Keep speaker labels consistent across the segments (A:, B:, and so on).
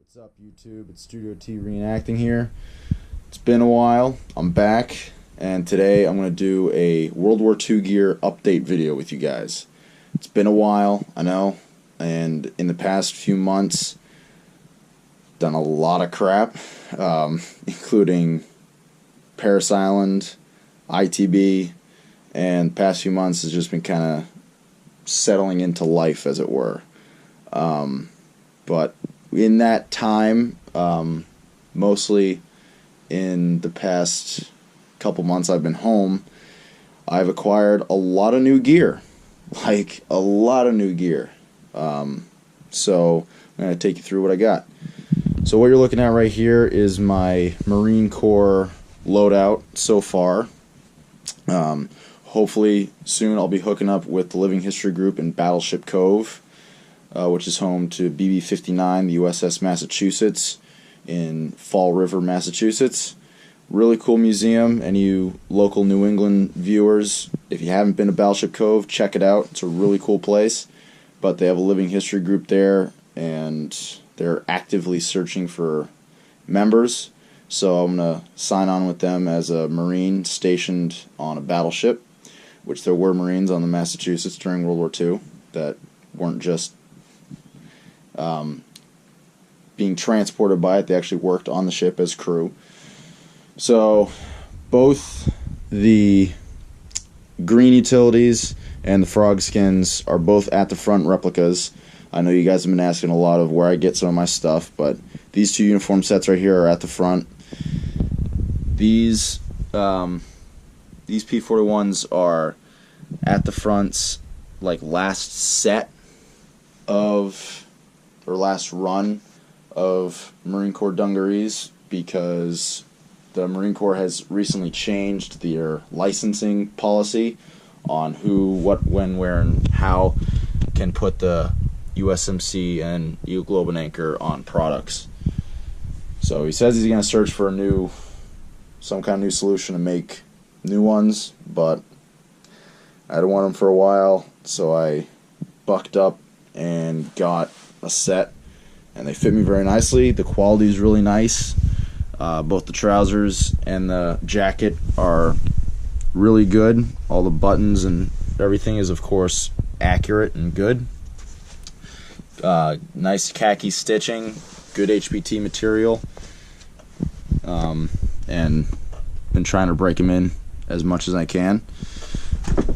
A: What's up, YouTube? It's Studio T reenacting here. It's been a while. I'm back, and today I'm going to do a World War II gear update video with you guys. It's been a while, I know, and in the past few months, done a lot of crap, including Paris Island, ITB, and the past few months has just been kind of settling into life, as it were. But in that time, mostly in the past couple months I've been home, I've acquired a lot of new gear. Like, a lot of new gear. So I'm going to take you through what I got. So what you're looking at right here is my Marine Corps loadout so far. Hopefully soon I'll be hooking up with the Living History Group in Battleship Cove, which is home to BB-59, the USS Massachusetts, in Fall River, Massachusetts. Really cool museum, and you local New England viewers, if you haven't been to Battleship Cove, check it out. It's a really cool place. But they have a Living History Group there, and they're actively searching for members. So I'm going to sign on with them as a Marine stationed on a battleship, which there were Marines on the Massachusetts during World War II that weren't just being transported by it. They actually worked on the ship as crew. So both the green utilities and the frog skins are both at the front replicas. I know you guys have been asking a lot of where I get some of my stuff, but these two uniform sets right here are at the front. These P41s are at the fronts, like last set of, or last run of Marine Corps dungarees, because the Marine Corps has recently changed their licensing policy on who, what, when, where, and how can put the USMC and EU Globe and Anchor on products. So he says he's going to search for some kind of new solution to make new ones, but I had wanted them for a while, so I bucked up and got a set, and they fit me very nicely. The quality is really nice. Both the trousers and the jacket are really good. All the buttons and everything is, of course, accurate and good. Nice khaki stitching, good HPT material, and been trying to break them in as much as I can.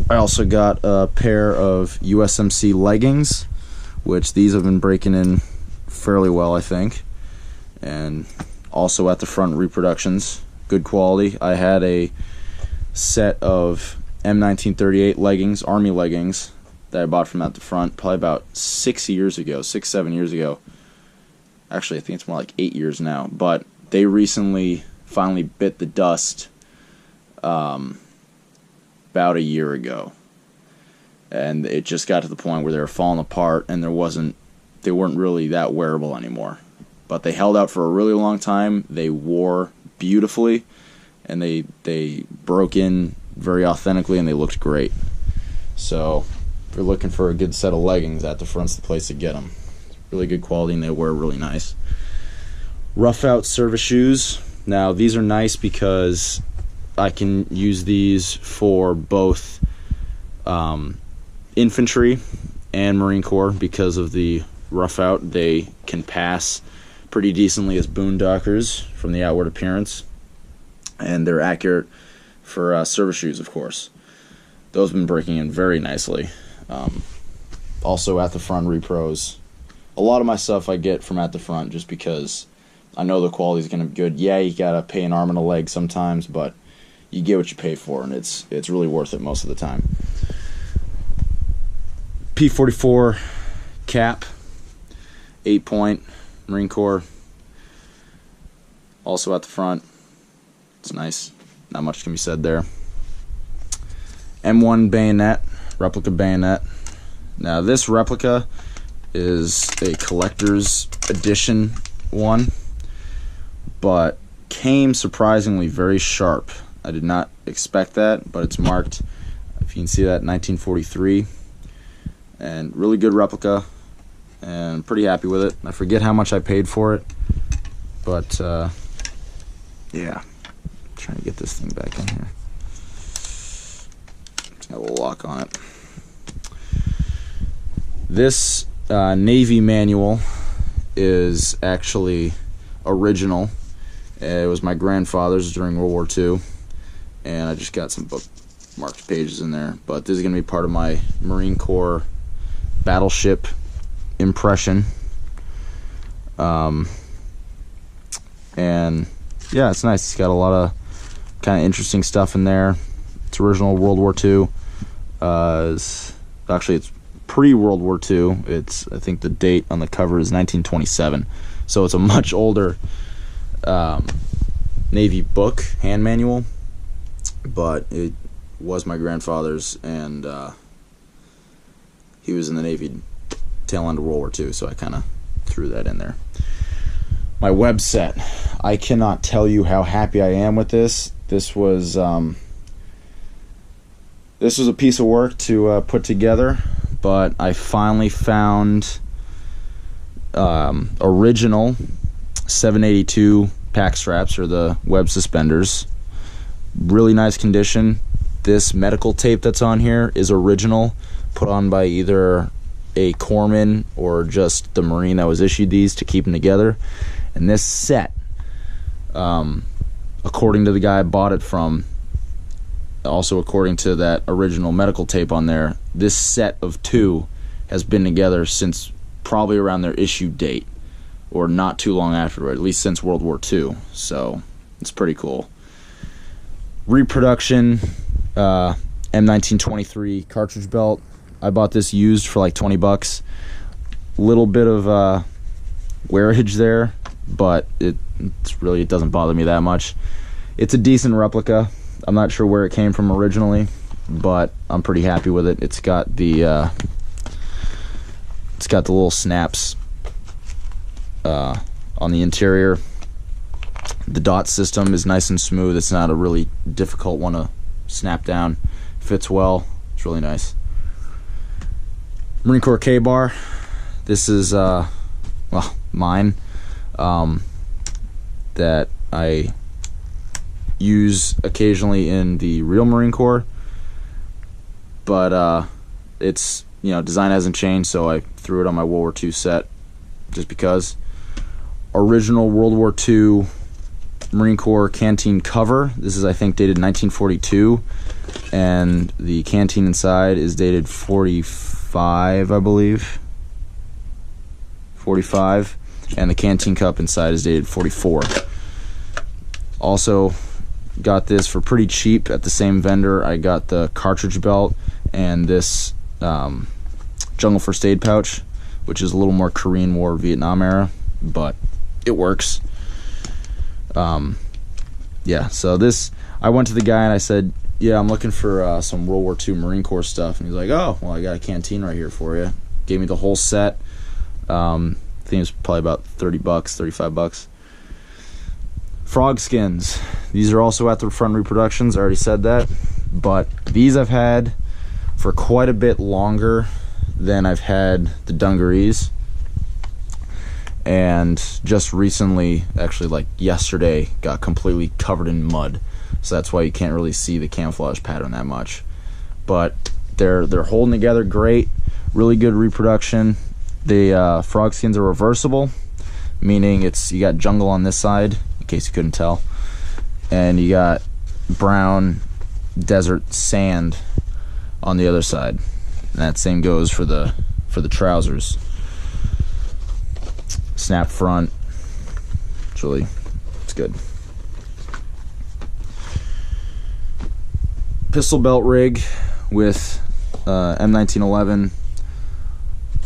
A: I also got a pair of USMC Leggings, which these have been breaking in fairly well, I think. And also at the front, reproductions, good quality. I had a set of M1938 leggings, Army leggings, that I bought from at the front probably about 7 years ago. Actually, I think it's more like 8 years now. But they recently finally bit the dust about a year ago. And it just got to the point where they were falling apart, and they weren't really that wearable anymore. But they held out for a really long time. They wore beautifully, and they broke in very authentically, and they looked great. So if you're looking for a good set of leggings, at the front's the place to get them. It's really good quality, and they wear really nice. Rough Out service shoes. Now these are nice because I can use these for both infantry and Marine Corps. Because of the Rough Out, they can pass pretty decently as boondockers from the outward appearance, and they're accurate for service shoes, of course. Those have been breaking in very nicely. Also at the front, repros. A lot of my stuff I get from at the front just because I know the quality is going to be good. Yeah, you gotta pay an arm and a leg sometimes, but you get what you pay for, and it's really worth it most of the time. P44 Cap, 8-point, Marine Corps. Also at the front. It's nice. Not much can be said there. M1 Bayonet, replica bayonet. Now this replica is a collector's edition one, but came surprisingly very sharp. I did not expect that, but it's marked, if you can see that, 1943. And really good replica, and I'm pretty happy with it. I forget how much I paid for it. But yeah, trying to get this thing back in here. It's got a little lock on it. This Navy manual is actually original. It was my grandfather's during World War II, and I just got some bookmarked pages in there. But this is going to be part of my Marine Corps battleship impression. And yeah, it's nice. It's got a lot of kind of interesting stuff in there. It's original World War II. It's pre-World War II. I think the date on the cover is 1927. So it's a much older Navy book, hand manual. But it was my grandfather's, and he was in the Navy tail end of World War II, so I kind of threw that in there. My web set. I cannot tell you how happy I am with this. This was a piece of work to put together, but I finally found original 782 pack straps, or the web suspenders. Really nice condition. This medical tape that's on here is original, put on by either a corpsman or just the Marine that was issued these to keep them together. And this set, according to the guy I bought it from, also according to that original medical tape on there, this set of two has been together since probably around their issue date, or not too long after, at least since World War II. So it's pretty cool. Reproduction M1923 cartridge belt. I bought this used for like 20 bucks. Little bit of wearage there, but it doesn't bother me that much. It's a decent replica. I'm not sure where it came from originally, but I'm pretty happy with it. It's got the little snaps on the interior. The dot system is nice and smooth. It's not a really difficult one to snap down. Fits well. It's really nice. Marine Corps K-bar. This is mine, that I use occasionally in the real Marine Corps, but it's, design hasn't changed, so I threw it on my World War II set just because. Original World War II Marine Corps Canteen cover. This is, I think, dated 1942, and the canteen inside is dated 45, I believe. 45, and the canteen cup inside is dated 44. Also got this for pretty cheap at the same vendor. I got the cartridge belt and this jungle first aid pouch, which is a little more Korean War, Vietnam era, but it works. Yeah, so this, I went to the guy and I said, yeah, I'm looking for some World War II Marine Corps stuff, and he's like, oh, well, I got a canteen right here for you. Gave me the whole set. I think it's probably about 30 bucks, 35 bucks. Frog skins. These are also at the front reproductions. I already said that. But these I've had for quite a bit longer than I've had the dungarees. And just recently, actually like yesterday, got completely covered in mud. So that's why you can't really see the camouflage pattern that much. But they're holding together great. Really good reproduction. The frog skins are reversible, meaning you got jungle on this side, in case you couldn't tell, and you got brown desert sand on the other side. And that same goes for the trousers. Snap front. It's good. Pistol belt rig with M1911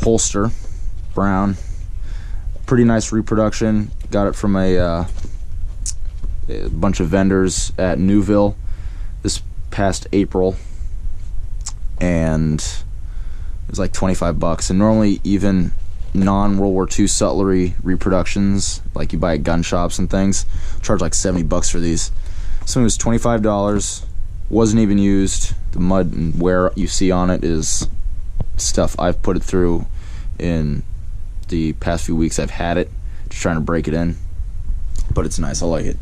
A: holster, brown. Pretty nice reproduction. Got it from a bunch of vendors at Newville this past April, and it was like 25 bucks. And normally even non-World War II sutlery reproductions, like you buy at gun shops and things, charge like 70 bucks for these. So it was $25. Wasn't even used. The mud and wear you see on it is stuff I've put it through in the past few weeks I've had it, just trying to break it in. but it's nice. I like it.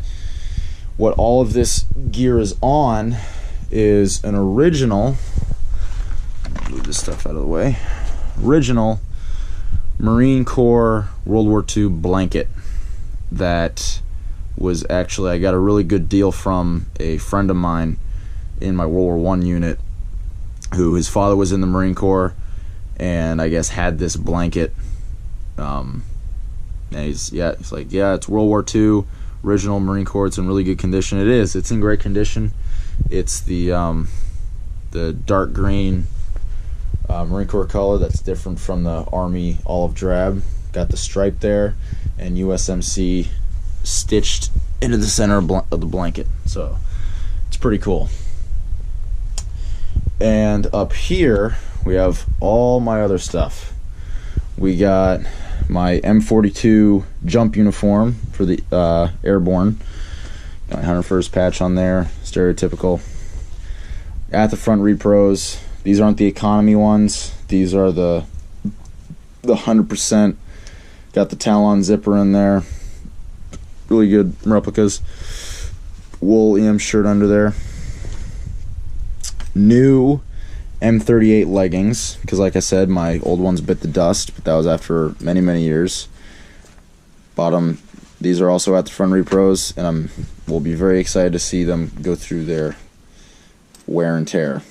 A: What all of this gear is on is an original, move this stuff out of the way, original Marine Corps World War II blanket that was actually, I got a really good deal from a friend of mine in my World War I unit, who his father was in the Marine Corps, and I guess had this blanket. And he's like, yeah, it's World War II, original Marine Corps. It's in really good condition. It is. It's in great condition. It's the dark green Marine Corps color that's different from the Army olive drab. Got the stripe there, and USMC stitched into the center of the blanket. So it's pretty cool. And up here we have all my other stuff. We got my M42 Jump Uniform for the airborne. Got my 101st patch on there, stereotypical. At the front repros. These aren't the economy ones. These are the 100%. Got the Talon zipper in there. Really good replicas. Wool EM shirt under there. New M38 leggings, because like I said, my old ones bit the dust, but that was after many, many years. Bottom, these are also at the front repros, and we'll be very excited to see them go through their wear and tear.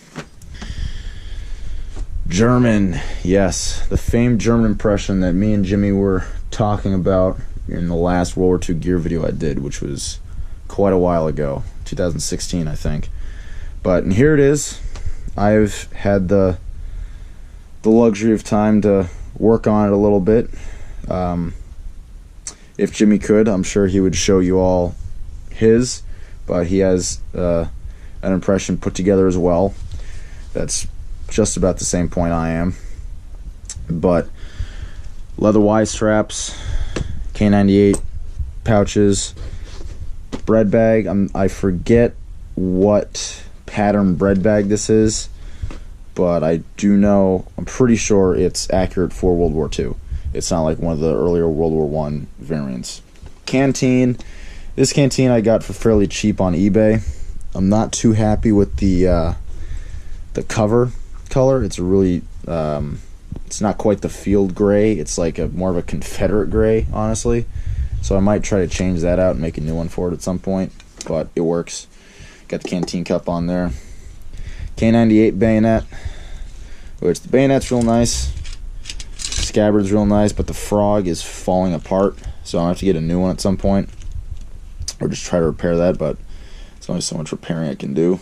A: German, yes, the famed German impression that me and Jimmy were talking about in the last World War II gear video I did, which was quite a while ago, 2016 I think. But and here it is. I've had the luxury of time to work on it a little bit. If Jimmy could, I'm sure he would show you all his, but he has an impression put together as well. That's just about the same point I am. But leather Y straps, K98 pouches, bread bag. I forget what pattern bread bag this is, but I do know, I'm pretty sure it's accurate for World War II. It's not like one of the earlier World War I variants. Canteen. This canteen I got for fairly cheap on eBay. I'm not too happy with the cover color. It's a really it's not quite the field gray. It's like more of a Confederate gray, honestly. So I might try to change that out and make a new one for it at some point, but it works. Got the Canteen cup on there. K98 Bayonet, which the bayonet's real nice. Scabbard's real nice, but the frog is falling apart, so I'll have to get a new one at some point, or just try to repair that, but there's only so much repairing I can do.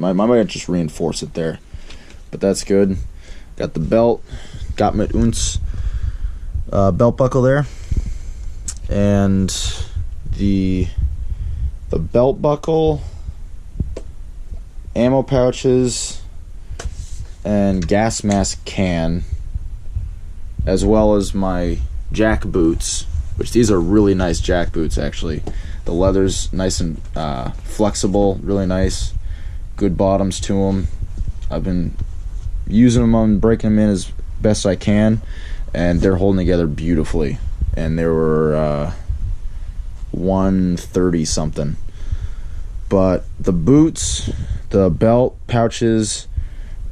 A: I might just reinforce it there, but that's good. Got the belt, got mit uns belt buckle there, and the belt buckle, ammo pouches, and gas mask can, as well as my jack boots, which these are really nice jack boots actually. The leather's nice and flexible, really nice. Good bottoms to them. I've been using them on breaking them in as best I can, and they're holding together beautifully. And they were 130 something. But the boots, the belt pouches,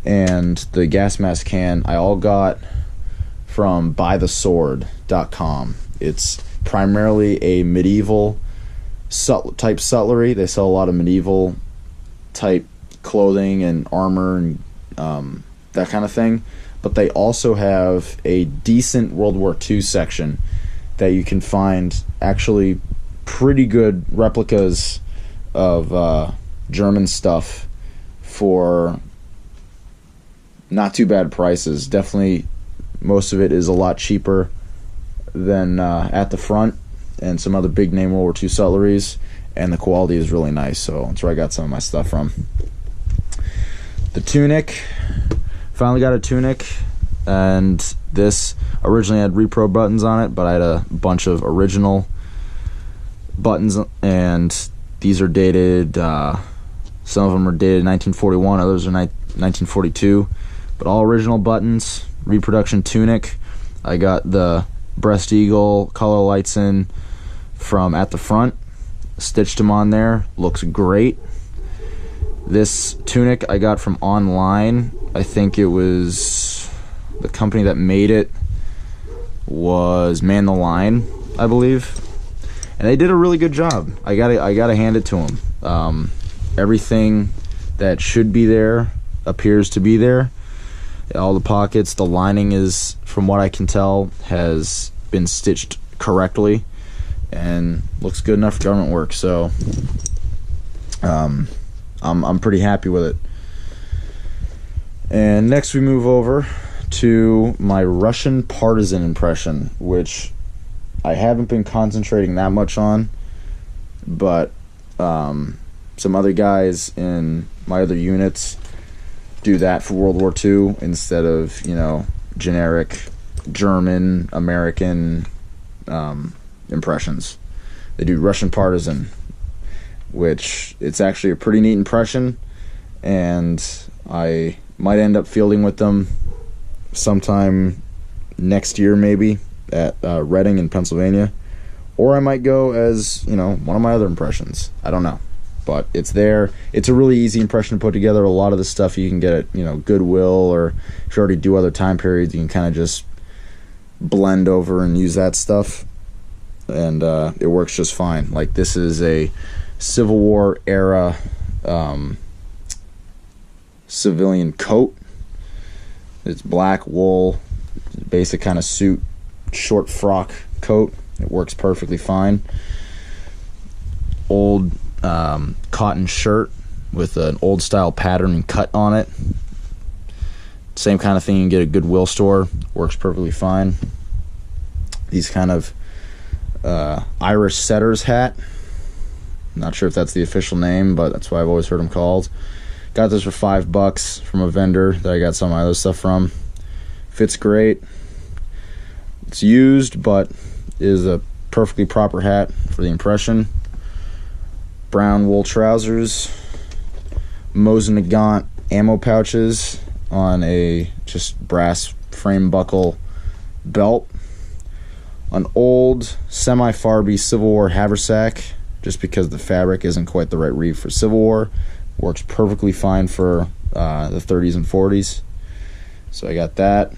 A: and the gas mask can I all got from buythesword.com. It's primarily a medieval type sutlery. They sell a lot of medieval type clothing and armor and that kind of thing, but they also have a decent World War II section that you can find actually pretty good replicas of German stuff for not too bad prices. Definitely most of it is a lot cheaper than at the front and some other big name World War II sutleries, and the quality is really nice, so that's where I got some of my stuff from. The tunic, finally got a tunic, and this originally had repro buttons on it, but I had a bunch of original buttons, and these are dated, some of them are dated 1941, others are 1942, but all original buttons. Reproduction Tunic. I got the breast eagle, color lights in, from at the front, stitched them on there, looks great. This tunic I got from online. I think it was the company that made it was Man the Line, I believe, and they did a really good job. I gotta hand it to them. Everything that should be there appears to be there. All the pockets, the lining is, from what I can tell, has been stitched correctly and looks good enough for government work. So I'm pretty happy with it. And next we move over to my Russian Partisan impression, which I haven't been concentrating that much on, but some other guys in my other units do that for World War II instead of, you know, generic German, American impressions. They do Russian Partisan, which it's actually a pretty neat impression, and I might end up fielding with them sometime next year, maybe at Reading in Pennsylvania, or I might go as, you know, one of my other impressions. I don't know, but it's there. It's a really easy impression to put together. A lot of the stuff you can get at, you know, Goodwill, or if you already do other time periods, you can kind of just blend over and use that stuff, and it works just fine. Like, this is a Civil War era civilian coat. It's black wool, basic kind of suit, short frock coat. It works perfectly fine. Old cotton shirt with an old style pattern and cut on it. Same kind of thing you can get at a Goodwill store. Works perfectly fine. These kind of Irish setter's hat. Not sure if that's the official name, but that's what I've always heard them called. Got this for $5 from a vendor that I got some of my other stuff from. Fits great. It's used, but is a perfectly proper hat for the impression. Brown wool trousers. Mosin Nagant ammo pouches on a just brass frame buckle belt. An old semi-Farby Civil War haversack, just because the fabric isn't quite the right reef for Civil War. Works perfectly fine for the 30s and 40s. So I got that.